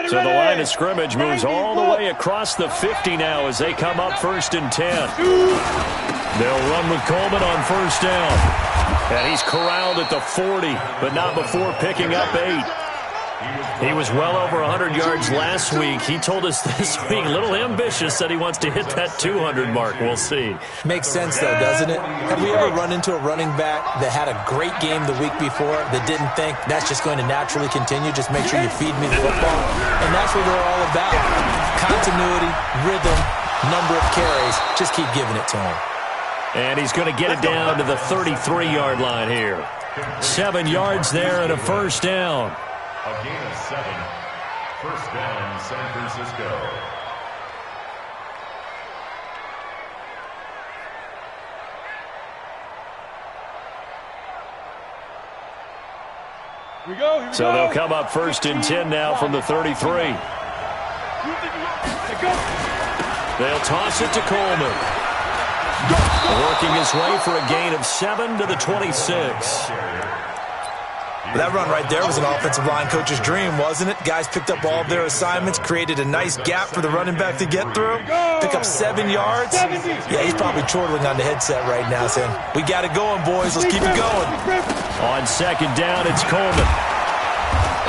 So the line of scrimmage moves all the way across the 50 now as they come up 1st and 10. They'll run with Coleman on 1st down. And he's corralled at the 40, but not before picking up 8. He was well over 100 yards last week. He told us this week, a little ambitious, that he wants to hit that 200 mark. We'll see. Makes sense, though, doesn't it? Have we ever run into a running back that had a great game the week before that didn't think that's just going to naturally continue? Just make sure you feed me the football. And that's what we're all about. Continuity, rhythm, number of carries. Just keep giving it to him. And he's going to get it down to the 33-yard line here. 7 yards there and a 1st down. A gain of 7. 1st down, San Francisco. So they'll come up 1st and 10 now from the 33. They'll toss it to Coleman. Working his way for a gain of 7 to the 26. That run right there was an offensive line coach's dream, wasn't it? Guys picked up all of their assignments, created a nice gap for the running back to get through, pick up 7 yards. Yeah, he's probably chortling on the headset right now saying, we got it going, boys. Let's keep it going. On 2nd down, it's Coleman.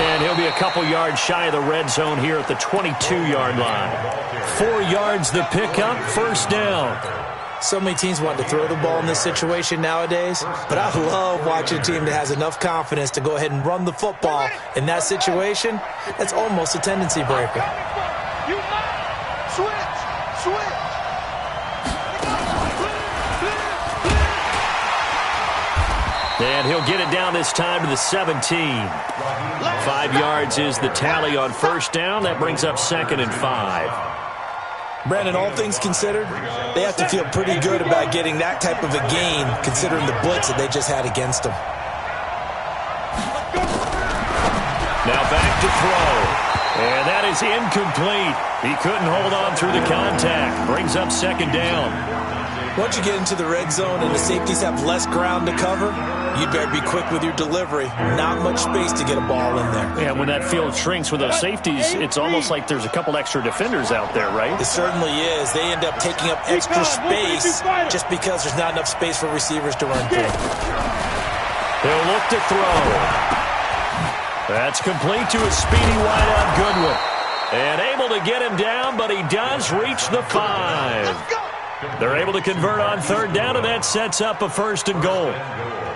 And he'll be a couple yards shy of the red zone here at the 22-yard line. 4 yards the pickup, 1st down. So many teams want to throw the ball in this situation nowadays, but I love watching a team that has enough confidence to go ahead and run the football. In that situation, that's almost a tendency breaker. And he'll get it down this time to the 17. 5 yards is the tally on 1st down. That brings up 2nd and 5. Brandon, all things considered, they have to feel pretty good about getting that type of a gain, considering the blitz that they just had against them. Now back to throw. And that is incomplete. He couldn't hold on through the contact. Brings up 2nd down. Once you get into the red zone and the safeties have less ground to cover, you'd better be quick with your delivery. Not much space to get a ball in there. Yeah, when that field shrinks with those safeties, it's almost like there's a couple extra defenders out there, right? It certainly is. They end up taking up extra space just because there's not enough space for receivers to run through. He'll look to throw. That's complete to a speedy wideout Goodwin. And able to get him down, but he does reach the 5. They're able to convert on 3rd down, and that sets up a 1st and goal.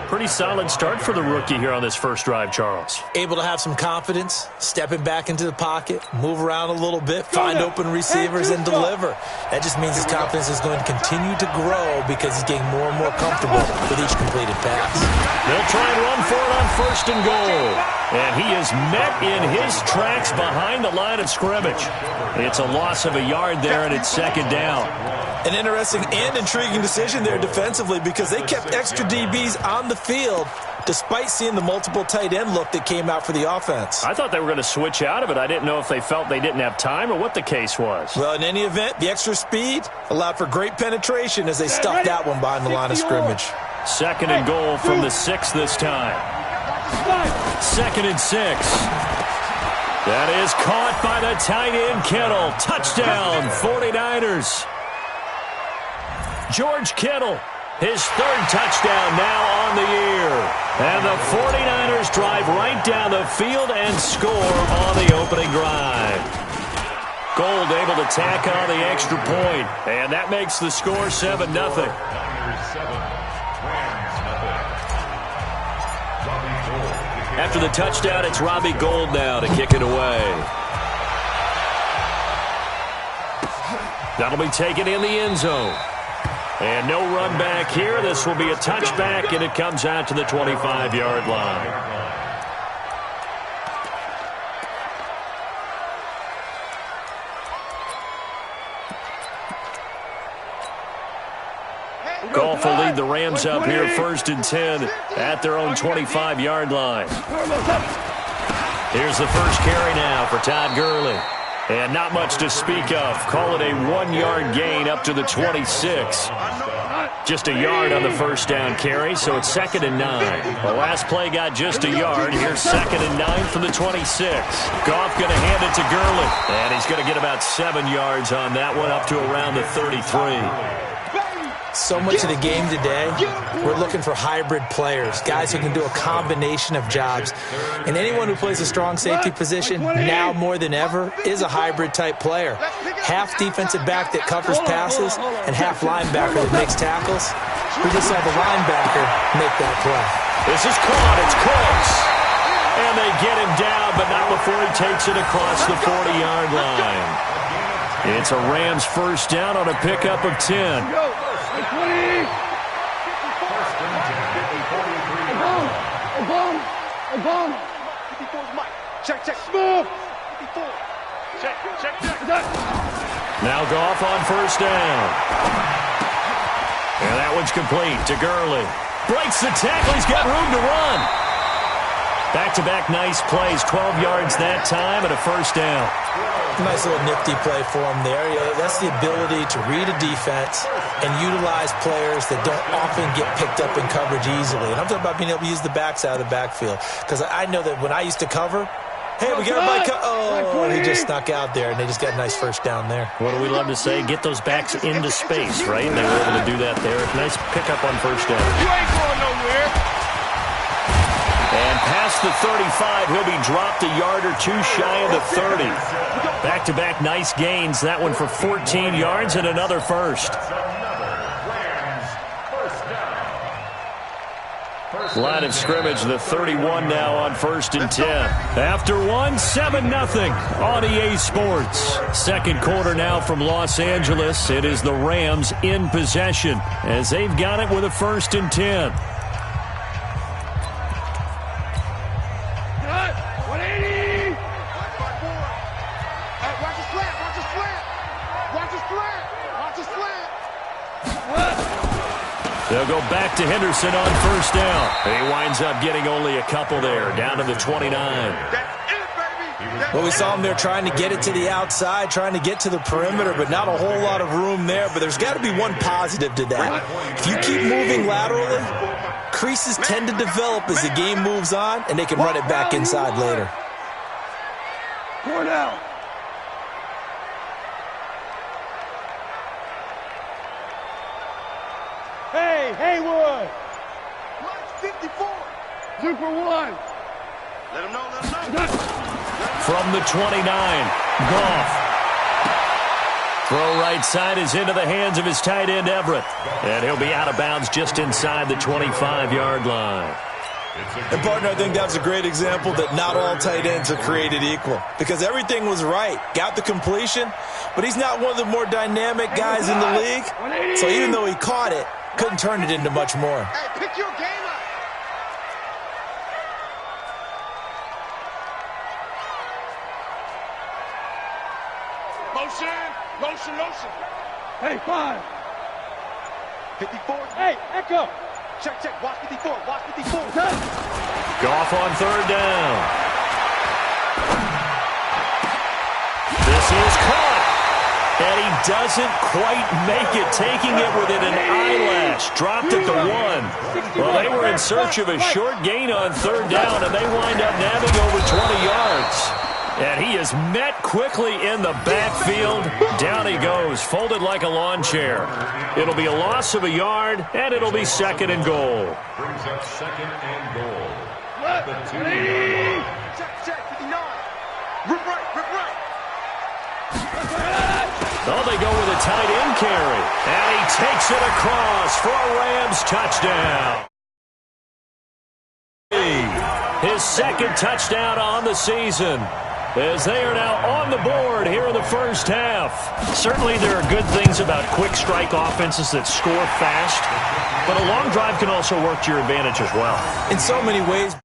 Pretty solid start for the rookie here on this first drive, Charles. Able to have some confidence, stepping back into the pocket, move around a little bit, find open receivers, and deliver. That just means his confidence is going to continue to grow because he's getting more and more comfortable with each completed pass. They'll try and run for it on 1st and goal. And he is met in his tracks behind the line of scrimmage. It's a loss of a yard there, and it's 2nd down. An interesting and intriguing decision there defensively because they kept extra DBs on the field despite seeing the multiple tight end look that came out for the offense. I thought they were going to switch out of it. I didn't know if they felt they didn't have time or what the case was. Well, in any event, the extra speed allowed for great penetration as they stuffed that one behind the line of scrimmage. 2nd and goal from the 6 this time. 2nd and 6. That is caught by the tight end Kittle. Touchdown, 49ers. George Kittle, his 3rd touchdown now on the year. And the 49ers drive right down the field and score on the opening drive. Gold able to tack on the extra point, and that makes the score 7-0. After the touchdown, it's Robbie Gould now to kick it away. That'll be taken in the end zone. And no run back here. This will be a touchback, and it comes out to the 25-yard line. Goff will lead the Rams up here 1st and 10 at their own 25-yard line. Here's the first carry now for Todd Gurley. And not much to speak of. Call it a 1-yard gain up to the 26. Just a yard on the first down carry, so it's 2nd and 9. The last play got just a yard. Here's 2nd and 9 from the 26. Goff going to hand it to Gurley. And he's going to get about 7 yards on that one, up to around the 33. So much of the game today, we're looking for hybrid players, guys who can do a combination of jobs. And anyone who plays a strong safety position, now more than ever, is a hybrid-type player. Half defensive back that covers passes and half linebacker that makes tackles. We just saw the linebacker make that play. This is caught. It's Cooks. And they get him down, but not before he takes it across the 40-yard line. It's a Rams first down on a pickup of 10. Check. Smooth. Check. Now Goff on first down. And that one's complete to Gurley. Breaks the tackle. He's got room to run. Back-to-back nice plays. 12 yards that time and a first down. Nice little nifty play for him there. That's the ability to read a defense and utilize players that don't often get picked up in coverage easily. And I'm talking about being able to use the backs out of the backfield. Because I know that when I used to cover, hey, we got a bike. Oh, he just snuck out there, and they just got a nice first down there. What do we love to say? Get those backs into space, right? And they were able to do that there. Nice pickup on first down. You ain't going nowhere. And past the 35, he'll be dropped a yard or two shy of the 30. Back-to-back nice gains. That one for 14 yards and another first. Line of scrimmage, the 31 now on 1st and 10. After one, 7-0 on EA Sports. Second quarter now from Los Angeles. It is the Rams in possession as they've got it with a 1st and 10. 180. Watch the slant. They'll go back to Henderson on first down. He winds up getting only a couple there, down to the 29. Well, we saw him there trying to get it to the outside, trying to get to the perimeter, but not a whole lot of room there. But there's got to be one positive to that. If you keep moving laterally, creases tend to develop as the game moves on, and they can run it back inside later. 4 down. Hey, Haywood. 54. Super 1. Let him know. From the 29, Goff. Throw right side is into the hands of his tight end, Everett. And he'll be out of bounds just inside the 25-yard line. And, partner, I think that was a great example that not all tight ends are created equal. Because everything was right. Got the completion, but he's not one of the more dynamic guys in the league. So even though he caught it, couldn't turn it into much more. Hey, pick your game up. Motion. Hey, 5. 54. Hey, echo. Check. Watch 54. Goff on third down. This is caught. And he doesn't quite make it, taking it within an eyelash. Dropped at the 1. Well, they were in search of a short gain on third down, and they wind up nabbing over 20 yards. And he is met quickly in the backfield. Down he goes, folded like a lawn chair. It'll be a loss of a yard, and it'll be 2nd and goal. Brings up 2nd and goal. At the 2-yard line. Check, 59. Rip right. Oh, they go with a tight end carry. And he takes it across for a Rams touchdown. His 2nd touchdown on the season, as they are now on the board here in the first half. Certainly there are good things about quick strike offenses that score fast, but a long drive can also work to your advantage as well. In so many ways.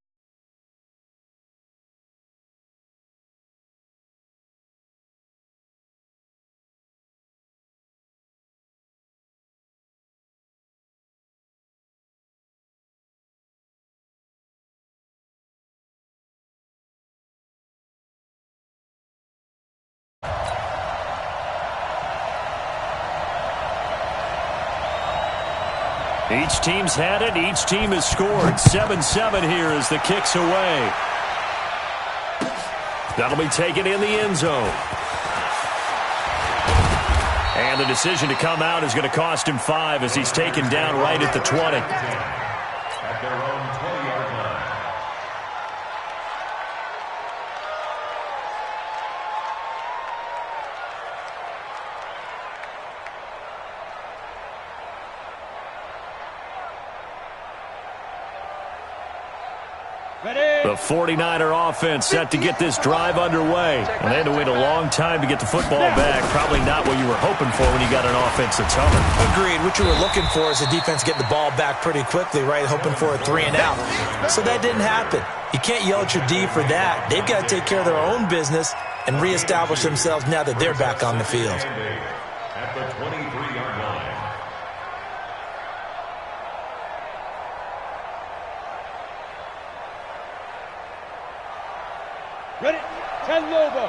Each team's had it. Each team has scored. 7-7 here as the kick's away. That'll be taken in the end zone. And the decision to come out is going to cost him 5 as he's taken down right at the 20. At their own 20-yard line. The 49er offense set to get this drive underway. And they had to wait a long time to get the football back. Probably not what you were hoping for when you got an offense that's humming. Agreed. What you were looking for is the defense getting the ball back pretty quickly, right? Hoping for a 3 and out. So that didn't happen. You can't yell at your D for that. They've got to take care of their own business and reestablish themselves now that they're back on the field. At the 23-yard line. Ready? 10 Lobo.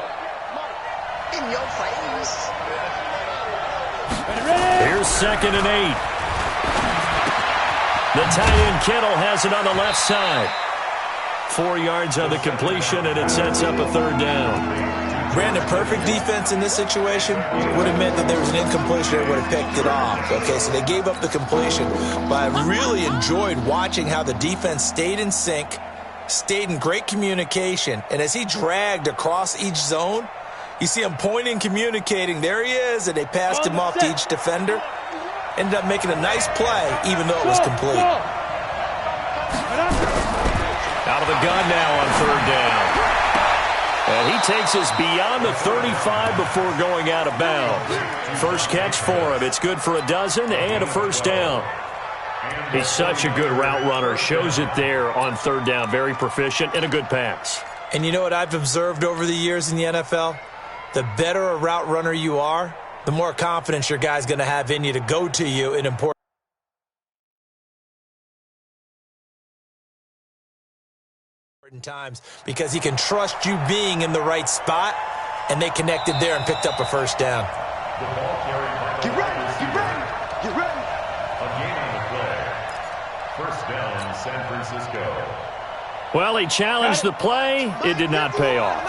In your face. Ready? Here's 2nd and 8. The tight end Kittle has it on the left side. 4 yards on the completion, and it sets up a 3rd down. Brandon, perfect defense in this situation would have meant that there was an incompletion that would have picked it off. Okay, so they gave up the completion, but I really enjoyed watching how the defense stayed in sync, stayed in great communication, and as he dragged across each zone, you see him pointing, communicating. There he is, and they passed him off to each defender. Ended up making a nice play, even though it was complete. Out of the gun now on 3rd down. And he takes us beyond the 35 before going out of bounds. First catch for him. It's good for a dozen and a 1st down. He's such a good route runner. Shows it there on 3rd down. Very proficient and a good pass. And you know what I've observed over the years in the NFL? The better a route runner you are, the more confidence your guy's going to have in you to go to you in important times, because he can trust you being in the right spot, and they connected there and picked up a 1st down. The ball carried. Get ready, get ready, get ready. A gain on the play. 1st down, San Francisco. Well, he challenged the play. It did not pay off.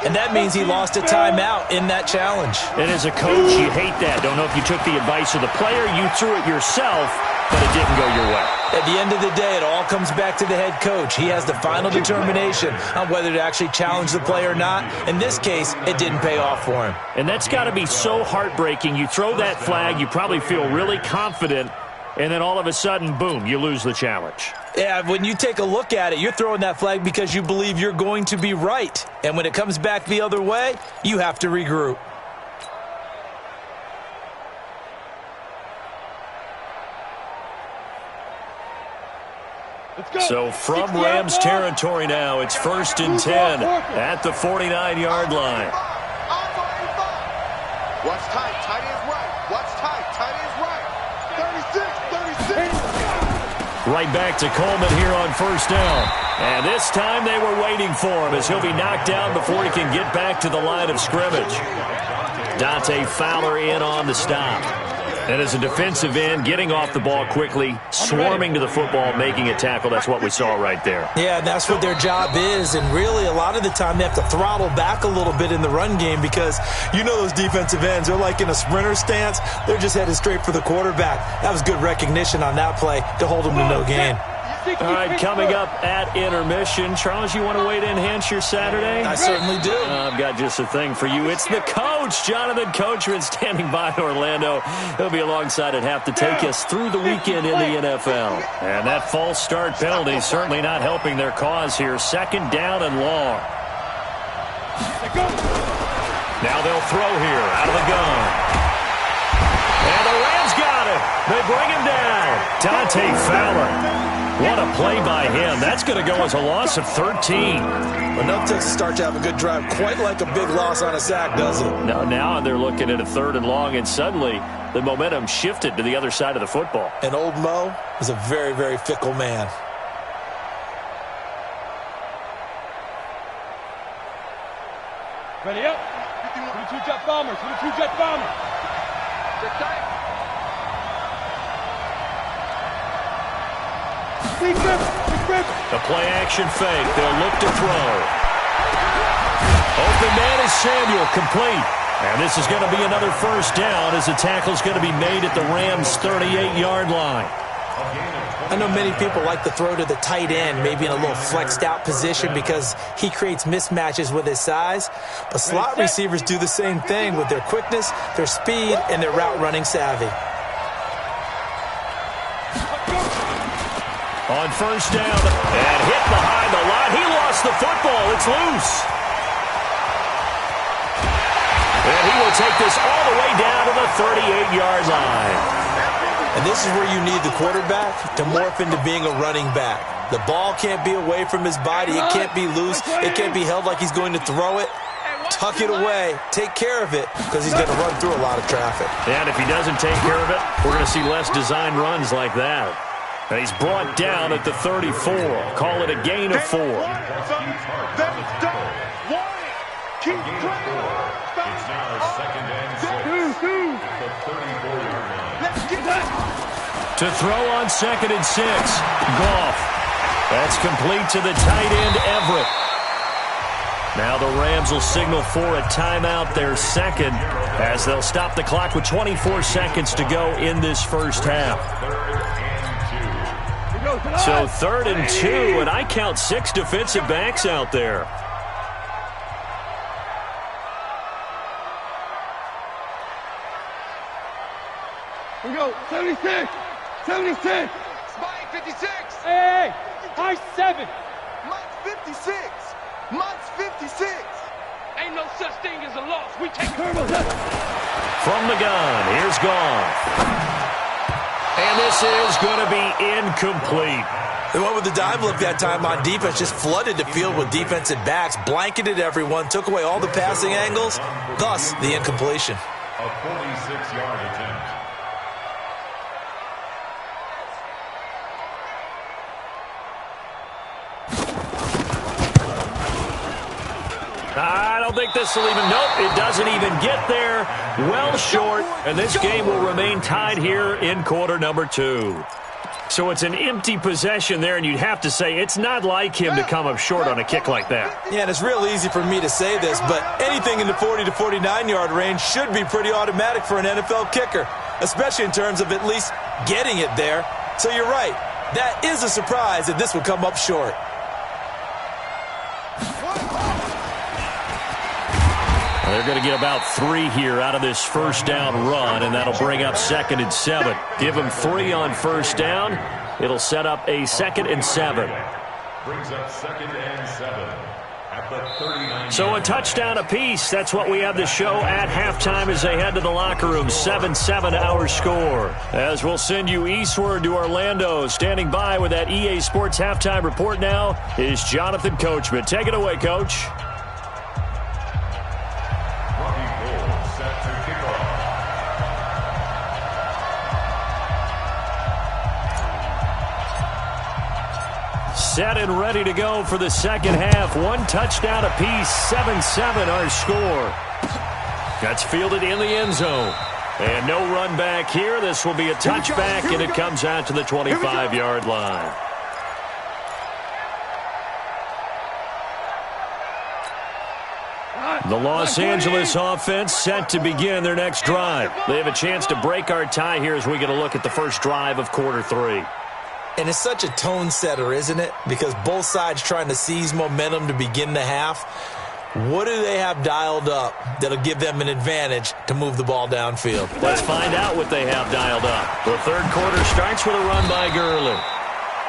And that means he lost a timeout in that challenge. And as a coach, you hate that. Don't know if you took the advice of the player. You threw it yourself, but it didn't go your way. At the end of the day, it all comes back to the head coach. He has the final determination on whether to actually challenge the play or not. In this case, it didn't pay off for him. And that's got to be so heartbreaking. You throw that flag, you probably feel really confident, and then all of a sudden, boom, you lose the challenge. Yeah, when you take a look at it, you're throwing that flag because you believe you're going to be right. And when it comes back the other way, you have to regroup. So from Rams territory now, it's 1st and 10 at the 49-yard line. Watch tight, tight is right. Watch tight, tight is right. 36. Right back to Coleman here on 1st down. And this time they were waiting for him as he'll be knocked down before he can get back to the line of scrimmage. Dante Fowler in on the stop. And as a defensive end, getting off the ball quickly, swarming to the football, making a tackle, that's what we saw right there. Yeah, that's what their job is. And really, a lot of the time, they have to throttle back a little bit in the run game because you know those defensive ends, they're like in a sprinter stance. They're just headed straight for the quarterback. That was good recognition on that play to hold them to no gain. All right, coming up at intermission. Charles, you want to weigh to enhance your Saturday? I certainly do. I've got just a thing for you. It's the coach, Jonathan Coachman, standing by in Orlando. He'll be alongside at half to take us through the weekend in the NFL. And that false start penalty certainly not helping their cause here. 2nd down and long. Now they'll throw here out of the gun. And the Rams got it. They bring him down. Dante Fowler. What a play by him. That's going to go as a loss of 13. Enough to start to have a good drive, quite like a big loss on a sack, does it? No, now they're looking at a 3rd and long, and suddenly the momentum shifted to the other side of the football. And old Mo is a very, very fickle man. Ready up. 22 jet bombers, 22 jet bombers. Get tight. The play-action fake. They'll look to throw. Open man is Samuel, complete. And this is going to be another first down as the tackle's going to be made at the Rams' 38-yard line. I know many people like to throw to the tight end, maybe in a little flexed out position because he creates mismatches with his size. But slot receivers do the same thing with their quickness, their speed, and their route running savvy. On first down, and hit behind the line. He lost the football. It's loose. And he will take this all the way down to the 38-yard line. And this is where you need the quarterback to morph into being a running back. The ball can't be away from his body. It can't be loose. It can't be held like he's going to throw it. Tuck it away. Take care of it because he's going to run through a lot of traffic. And if he doesn't take care of it, we're going to see less design runs like that. And he's brought down at the 34. Call it a gain of 4. Keep playing. It's now second and 6 at the 34-yard line. Let's get that. To throw on second and 6. Goff. That's complete to the tight end, Everett. Now the Rams will signal for a timeout, their second, as they'll stop the clock with 24 seconds to go in this first half. So 3rd and 2, and I count 6 defensive backs out there. We go, 76, 76. Spike 56. Hey, high 7. Mine's 56. Mine's 56. Ain't no such thing as a loss. We take turbo. From the gun, here's Goff. And this is going to be incomplete. They went with the dime look that time on defense, just flooded the field with defensive backs, blanketed everyone, took away all the passing angles, thus the incompletion. A 46-yard attempt. I don't think this will even, nope, it doesn't even get there. Well short, and this game will remain tied here in quarter number 2. So it's an empty possession there, and you'd have to say it's not like him to come up short on a kick like that. Yeah, and it's real easy for me to say this, but anything in the 40 to 49-yard range should be pretty automatic for an NFL kicker, especially in terms of at least getting it there. So you're right. That is a surprise that this would come up short. They're going to get about 3 here out of this first down run, and that'll bring up 2nd and 7. Give them 3 on first down. It'll set up a 2nd and 7. Brings up 2nd and 7 at the 39. So a touchdown apiece. That's what we have the show at halftime as they head to the locker room. 7-7 our score. As we'll send you eastward to Orlando. Standing by with that EA Sports halftime report now is Jonathan Coachman. Take it away, Coach. Set and ready to go for the second half. 1 touchdown apiece, 7-7 our score. That's fielded in the end zone. And no run back here. This will be a touchback, and it comes out to the 25-yard line. The Los Angeles offense set to begin their next drive. They have a chance to break our tie here as we get a look at the first drive of quarter 3. And it's such a tone setter, isn't it? Because both sides trying to seize momentum to begin the half. What do they have dialed up that'll give them an advantage to move the ball downfield? Let's find out what they have dialed up. The third quarter starts with a run by Gurley.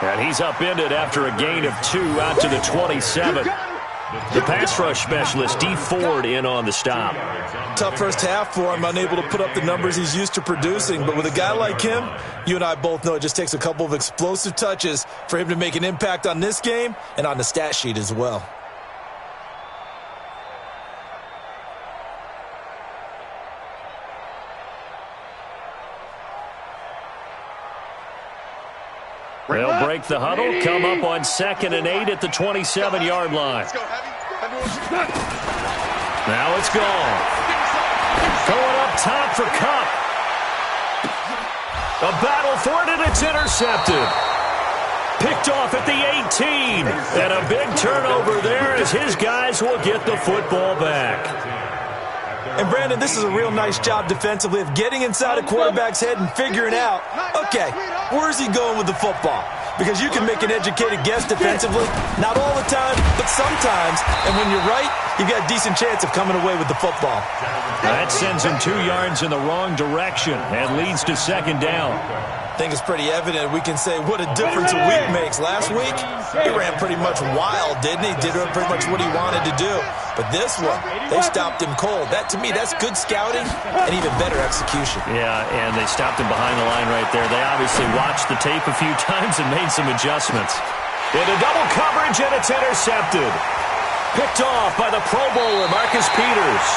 And he's upended after a gain of 2 out to the 27. The pass rush specialist, D. Ford, in on the stop. Tough first half for him, unable to put up the numbers he's used to producing. But with a guy like him, you and I both know it just takes a couple of explosive touches for him to make an impact on this game and on the stat sheet as well. They'll break the huddle, come up on 2nd and 8 at the 27-yard line. Now it's gone. Going up top for Kupp. A battle for it, and it's intercepted. Picked off at the 18. And a big turnover there as his guys will get the football back. And, Brandon, this is a real nice job defensively of getting inside a quarterback's head and figuring out, okay, where's he going with the football? Because you can make an educated guess defensively, not all the time, but sometimes. And when you're right, you've got a decent chance of coming away with the football. That sends him 2 yards in the wrong direction and leads to second down. I think it's pretty evident we can say what a difference a week makes. Last week, he ran pretty much wild, didn't he? Did pretty much what he wanted to do. But this one, they stopped him cold. That, to me, that's good scouting and even better execution. Yeah, and they stopped him behind the line right there. They obviously watched the tape a few times and made some adjustments. Into double coverage, and it's intercepted. Picked off by the Pro Bowler, Marcus Peters.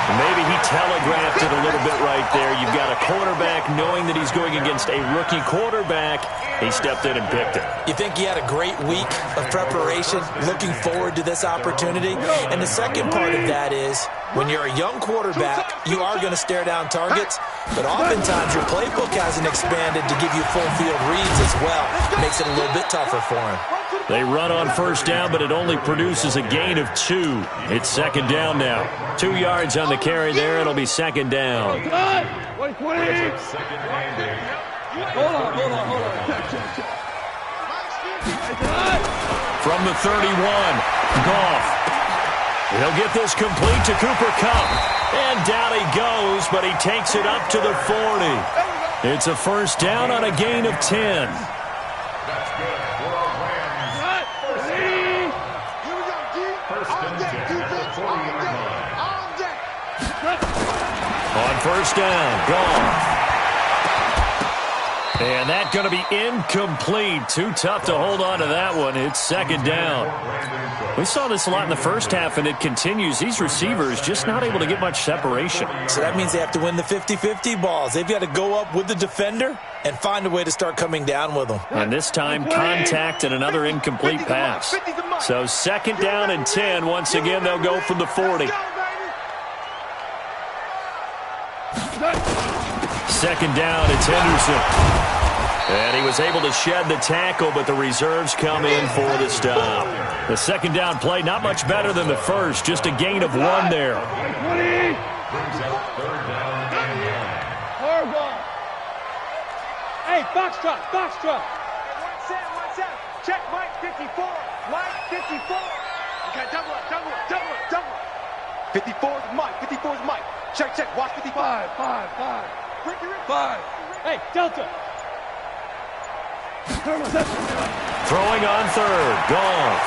Maybe he telegraphed it a little bit right there. You've got a quarterback knowing that he's going against a rookie quarterback. He stepped in and picked it. You think he had a great week of preparation, looking forward to this opportunity? And the second part of that is, when you're a young quarterback, you are going to stare down targets, but oftentimes your playbook hasn't expanded to give you full field reads as well. Makes it a little bit tougher for him. They run on first down, but it only produces a gain of 2. It's second down now. 2 yards on the carry there. It'll be second down. Hold on. From the 31, Goff. He'll get this complete to Cooper Kupp. And down he goes, but he takes it up to the 40. It's a first down on a gain of 10. On first down, Goff. And that's going to be incomplete. Too tough to hold on to that one. It's second down. We saw this a lot in the first half, and it continues. These receivers just not able to get much separation. So that means they have to win the 50-50 balls. They've got to go up with the defender and find a way to start coming down with them. And this time, contact and another incomplete pass. So second down and 10. Once again, they'll go from the 40. Second down, it's Henderson. And he was able to shed the tackle, but the reserves come in for the stop. The second down play, not much better than the first, just a gain of 1 there. Hey, box truck. What's that? Check Mike 54. Mike 54. Okay, double up. 54 is Mike. 54 is Mike. Check. Watch 55. 5. Hey, Delta. Throwing on third, Goff.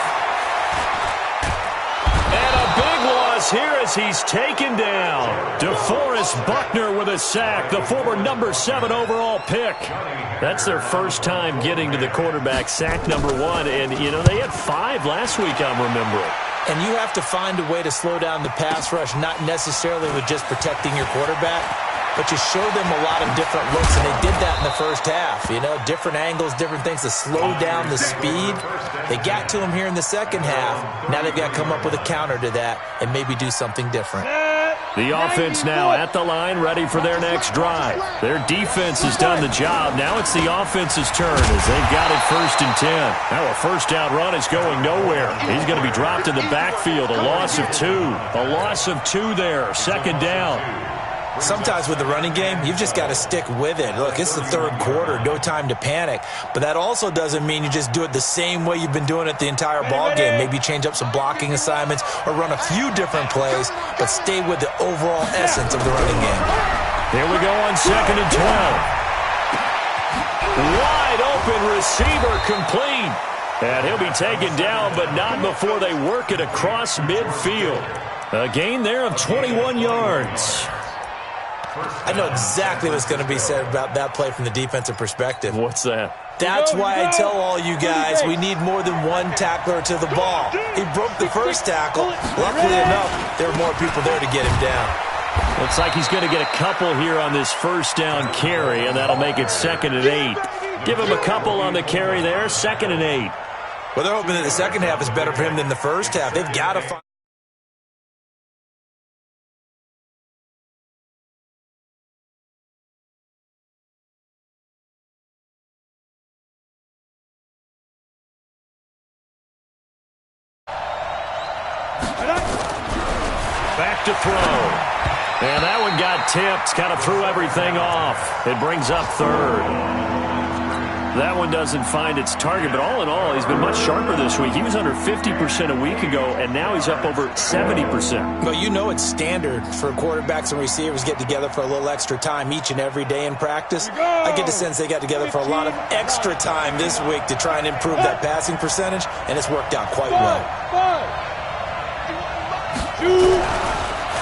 And a big loss here as he's taken down. DeForest Buckner with a sack, the former number 7 overall pick. That's their first time getting to the quarterback, sack number 1. And, you know, they had 5 last week, I'm remembering. And you have to find a way to slow down the pass rush, not necessarily with just protecting your quarterback, but you show them a lot of different looks, and they did that in the first half. You know, different angles, different things to slow down the speed. They got to him here in the second half. Now they've got to come up with a counter to that and maybe do something different. The offense now at the line, ready for their next drive. Their defense has done the job. Now it's the offense's turn as they've got it first and 10. Now a first down run is going nowhere. He's going to be dropped in the backfield. A loss of 2. A loss of 2 there. Second down. Sometimes with the running game, you've just got to stick with it. Look, it's the third quarter, no time to panic. But that also doesn't mean you just do it the same way you've been doing it the entire ball game. Maybe change up some blocking assignments or run a few different plays, but stay with the overall essence of the running game. Here we go on second and 12. Wide open receiver complete. And he'll be taken down, but not before they work it across midfield. A gain there of 21 yards. I know exactly what's going to be said about that play from the defensive perspective. What's that? That's why I tell all you guys we need more than one tackler to the ball. He broke the first tackle. Luckily enough, there were more people there to get him down. Looks like he's going to get a couple here on this first down carry, and that'll make it second and 8. Give him a couple on the carry there, second and 8. Well, they're hoping that the second half is better for him than the first half. They've got to find back to throw. And that one got tipped, kind of threw everything off. It brings up third. That one doesn't find its target, but all in all, he's been much sharper this week. He was under 50% a week ago, and now he's up over 70%. Well, you know it's standard for quarterbacks and receivers get together for a little extra time each and every day in practice. I get the sense they got together for a lot of extra time this week to try and improve that passing percentage, and it's worked out quite well.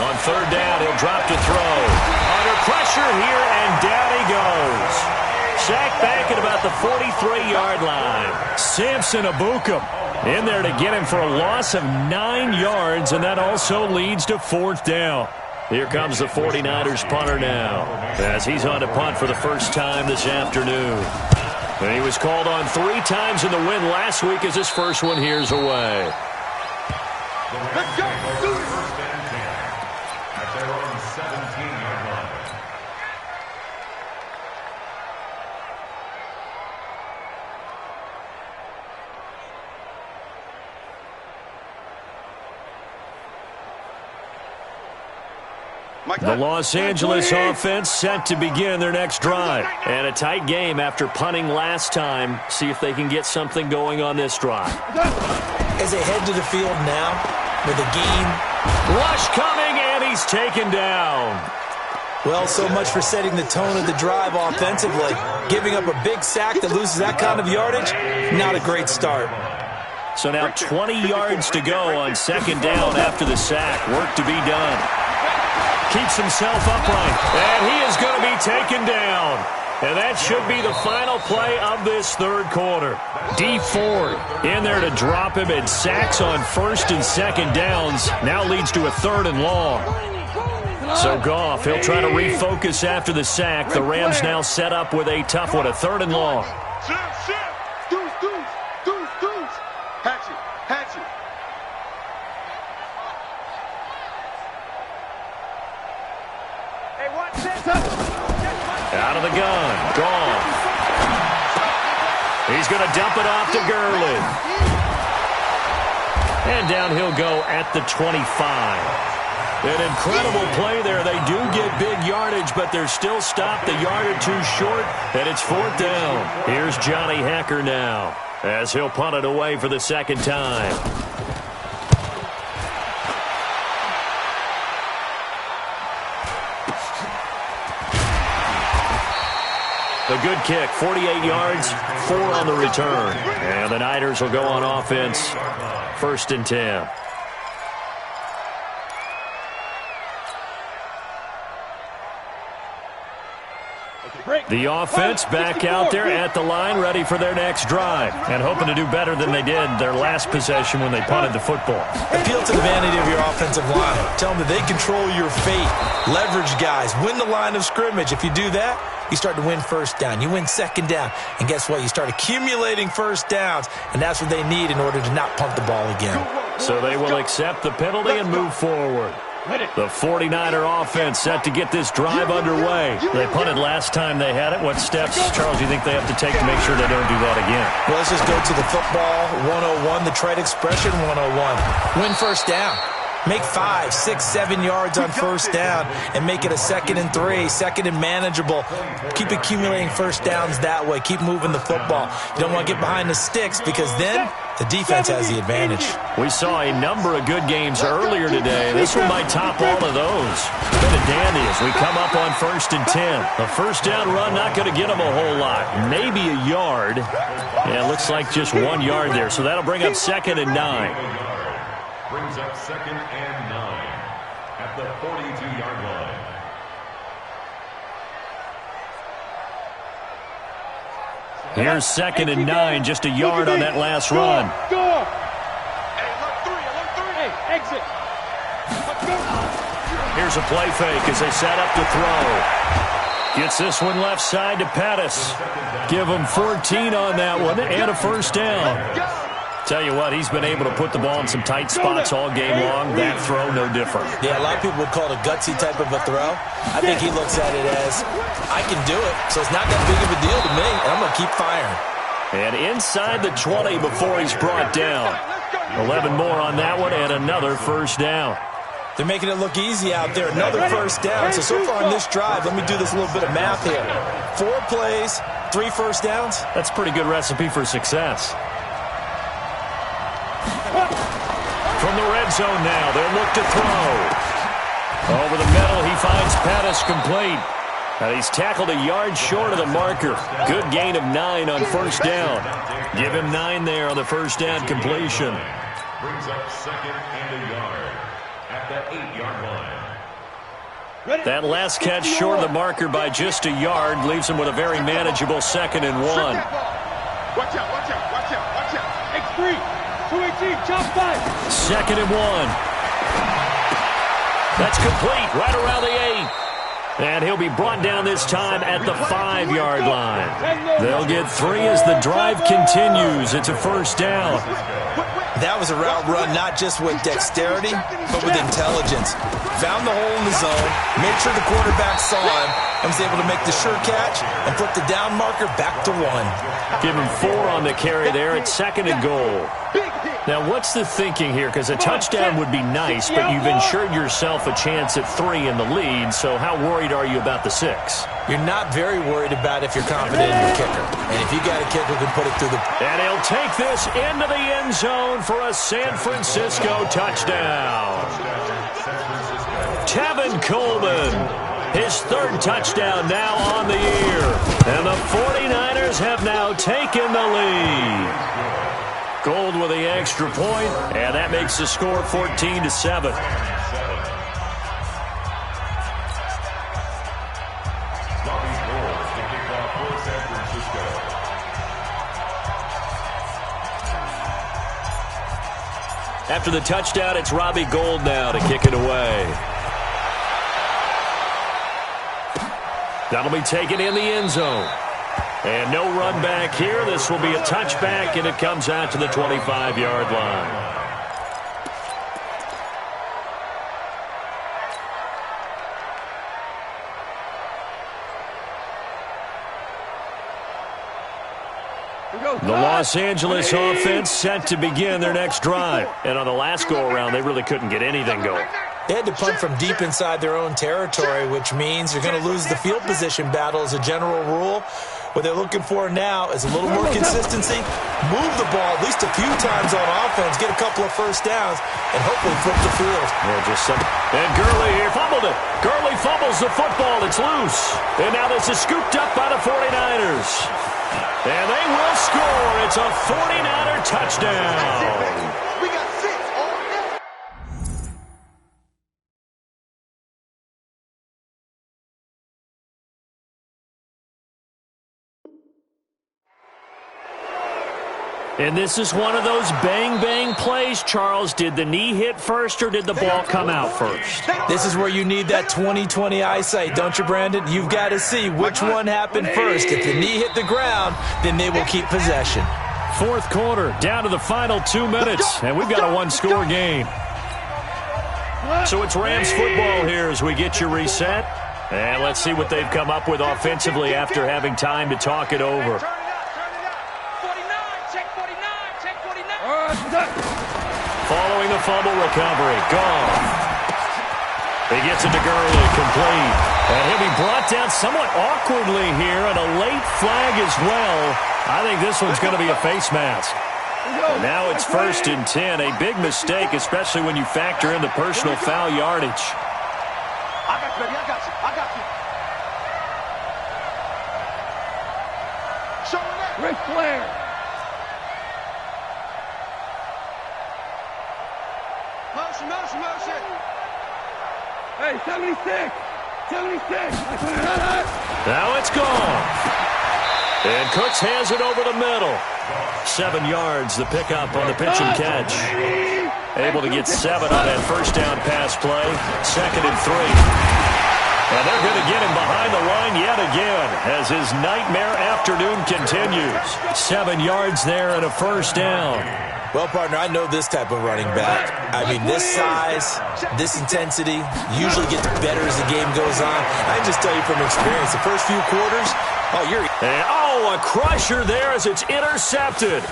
On third down, he'll drop to throw. Under pressure here, and down he goes. Sacked back at about the 43-yard line. Samson Abukum in there to get him for a loss of 9 yards, and that also leads to fourth down. Here comes the 49ers punter now, as he's on to punt for the first time this afternoon. And he was called on 3 times in the win last week as his first one here's away. Let's go. Do it. First and 10 at their own 17-yard line. The Los Angeles offense set to begin their next drive. And a tight game after punting last time. See if they can get something going on this drive. As they head to the field now with a gain. Rush coming, and he's taken down. Well, so much for setting the tone of the drive offensively. Giving up a big sack that loses that kind of yardage, not a great start. So now 20 yards to go on second down after the sack. Work to be done. Keeps himself upright, and he is going to be taken down. And that should be the final play of this third quarter. D Ford in there to drop him, and sacks on first and second downs. Now leads to a third and long. So Goff, he'll try to refocus after the sack. The Rams now set up with a tough one, a third and long. Out of the gun, Goff. He's going to dump it off to Gurley. And down he'll go at the 25. An incredible play there. They do get big yardage, but they're still stopped a yard or two short, and it's fourth down. Here's Johnny Hecker now, as he'll punt it away for the second time. A good kick, 48 yards, 4 on the return. And the Niners will go on offense, first and 10. The offense back out there at the line, ready for their next drive, and hoping to do better than they did their last possession when they punted the football. Appeal to the vanity of your offensive line. Tell them that they control your fate. Leverage guys. Win the line of scrimmage. If you do that, you start to win first down. You win second down. And guess what? You start accumulating first downs, and that's what they need in order to not punt the ball again. So they will accept the penalty and move forward. The 49er offense set to get this drive underway. They punted last time they had it. What steps, Charles, do you think they have to take to make sure they don't do that again? Well, let's just go to the football 101, the trade expression 101. Win first down. Make 5, 6, 7 yards on first down and make it a 2nd and 3, 2nd and manageable. Keep accumulating first downs that way. Keep moving the football. You don't want to get behind the sticks because then the defense has the advantage. We saw a number of good games earlier today. This one might top all of those. Been a dandy as we come up on first and 10. A first down run not going to get them a whole lot. Maybe a yard. Yeah, it looks like just 1 yard there. So that'll bring up 2nd and 9. Brings up 2nd and 9 at the 42-yard line. Here's 2nd and 9, just a yard on that last run. Go! Hey, alert 3. Hey, exit. Let's go. Here's a play fake as they set up to throw. Gets this one left side to Pettis. Give him 14 on that one and a first down. Tell you what, he's been able to put the ball in some tight spots all game long. That throw, no different. Yeah, a lot of people would call it a gutsy type of a throw. I think he looks at it as, I can do it, so it's not that big of a deal to me, and I'm going to keep firing. And inside the 20 before he's brought down. 11 more on that one and another first down. They're making it look easy out there. Another first down. So far on this drive, let me do this little bit of math here. 4 plays, 3 first downs. That's a pretty good recipe for success. From the red zone now, they'll look to throw. Over the middle, he finds Pettis complete. And he's tackled a yard short of the marker. Good gain of 9 on first down. Give him 9 there on the first down completion. Brings up 2nd and a yard at the 8-yard line. That last catch short of the marker by just a yard leaves him with a very manageable 2nd and 1. Watch out, watch out, watch out, watch out. X3. 218, chop 5. 2nd and 1. That's complete right around the 8. And he'll be brought down this time at the 5-yard line. They'll get 3 as the drive continues. It's a first down. That was a route run not just with dexterity, but with intelligence. Found the hole in the zone, made sure the quarterback saw him, and was able to make the sure catch and put the down marker back to 1. Give him 4 on the carry there at 2nd and goal. Now, what's the thinking here? Because a touchdown would be nice, but you've insured yourself a chance at 3 in the lead, so how worried are you about the 6? You're not very worried about if you're confident in your kicker. And if you got a kicker who can put it through the... And he'll take this into the end zone for a San Francisco touchdown. Tevin Coleman, his 3rd touchdown now on the year. And the 49ers have now taken the lead. Gold with the extra point, and that makes the score 14-7. After the touchdown, it's Robbie Gould now to kick it away. That'll be taken in the end zone. And no run back here. This will be a touchback, and it comes out to the 25-yard line. The Los Angeles offense set to begin their next drive. And on the last go-around, they really couldn't get anything going. They had to punt from deep inside their own territory, which means you're going to lose the field position battle as a general rule. What they're looking for now is a little more consistency, move the ball at least a few times on offense, get a couple of first downs, and hopefully flip the field. And Gurley here fumbled it. Gurley fumbles the football. It's loose. And now this is scooped up by the 49ers. And they will score. It's a 49er touchdown. We got 6 all day. And this is one of those bang-bang plays, Charles. Did the knee hit first or did the ball come out first? This is where you need that 20/20 eyesight, don't you, Brandon? You've got to see which one happened first. If the knee hit the ground, then they will keep possession. 4th quarter, down to the final 2 minutes, and we've got a 1-score game. So it's Rams football here as we get you reset. And let's see what they've come up with offensively after having time to talk it over. Following the fumble recovery, gone. He gets it to Gurley, complete. And he'll be brought down somewhat awkwardly here, and a late flag as well. I think this one's going to be a face mask. And now it's 1st and 10, a big mistake, especially when you factor in the personal foul yardage. I got you, baby. I got you. I got you. Show me that. Ric Flair. Motion. Hey, 76. 76. Now it's gone. And Cooks has it over the middle. 7 yards, the pickup on the pitch and catch. Able to get 7 on that first down pass play. 2nd and 3. And they're going to get him behind the line yet again as his nightmare afternoon continues. 7 yards there and a first down. Well, partner, I know this type of running back. I mean, this size, this intensity usually gets better as the game goes on. I can just tell you from experience, the first few quarters, a crusher there as it's intercepted.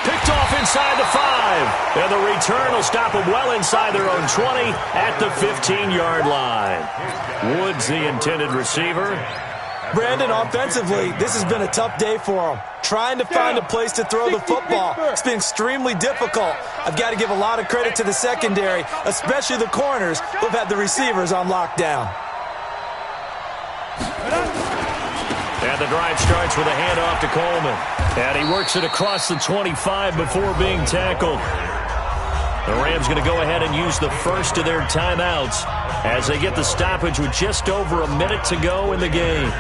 Picked picked off inside the 5. And the return will stop them well inside their own 20 at the 15-yard line. Woods, the intended receiver. Brandon, offensively, this has been a tough day for him. Trying to find a place to throw the football. It's been extremely difficult. I've got to give a lot of credit to the secondary, especially the corners who've had the receivers on lockdown. And the drive starts with a handoff to Coleman. And he works it across the 25 before being tackled. The Rams going to go ahead and use the first of their timeouts as they get the stoppage with just over a minute to go in the game.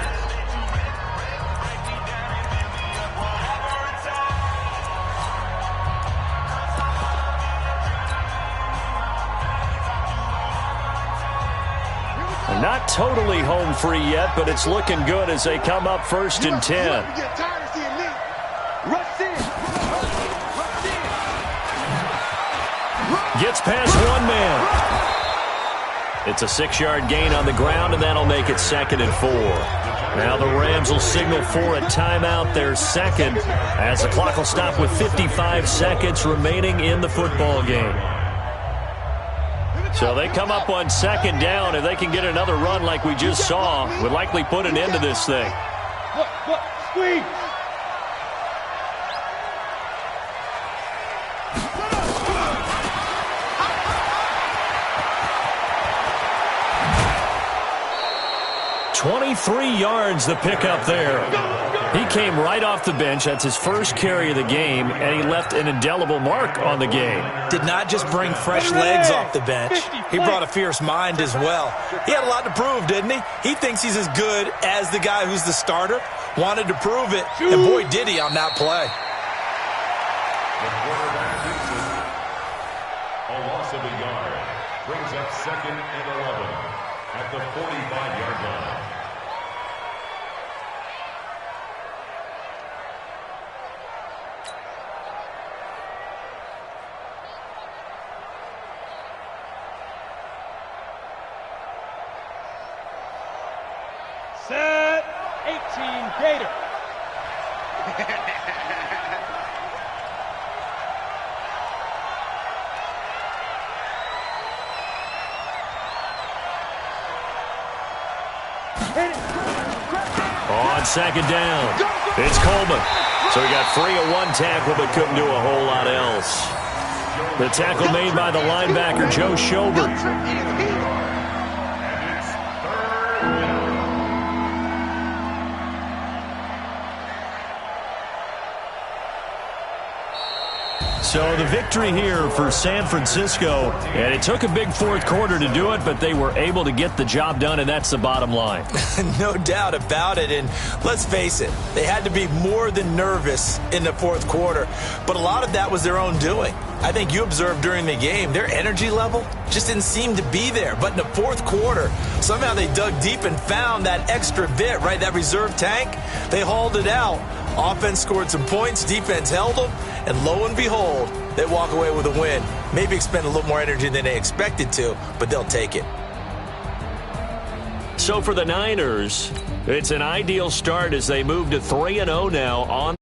Not totally home free yet, but it's looking good as they come up 1st and 10. Gets past one man. It's a 6-yard gain on the ground, and that'll make it 2nd and 4. Now the Rams will signal for a timeout, their second, as the clock will stop with 55 seconds remaining in the football game. So they come up on 2nd down. If they can get another run like we just saw, would likely put an end to this thing. Look, squeeze. "23 yards the pickup there. He came right off the bench. That's his first carry of the game, and he left an indelible mark on the game. Did not just bring fresh legs off the bench. He brought a fierce mind as well. He had a lot to prove, didn't he? He thinks he's as good as the guy who's the starter. Wanted to prove it, and boy, did he on that play. A loss of a yard brings up 2nd and 11 at the 45-yard line. Set 18 Gator. On 2nd down, it's Coleman. So he got free of one tackle but couldn't do a whole lot else. The tackle made by the linebacker, Joe Schobert. So the victory here for San Francisco, and it took a big 4th quarter to do it, but they were able to get the job done, and that's the bottom line. No doubt about it, and let's face it, they had to be more than nervous in the 4th quarter, but a lot of that was their own doing. I think you observed during the game, their energy level just didn't seem to be there, but in the 4th quarter, somehow they dug deep and found that extra bit, right, that reserve tank. They hauled it out. Offense scored some points, defense held them, and lo and behold, they walk away with a win. Maybe expend a little more energy than they expected to, but they'll take it. So for the Niners, it's an ideal start as they move to 3-0 now on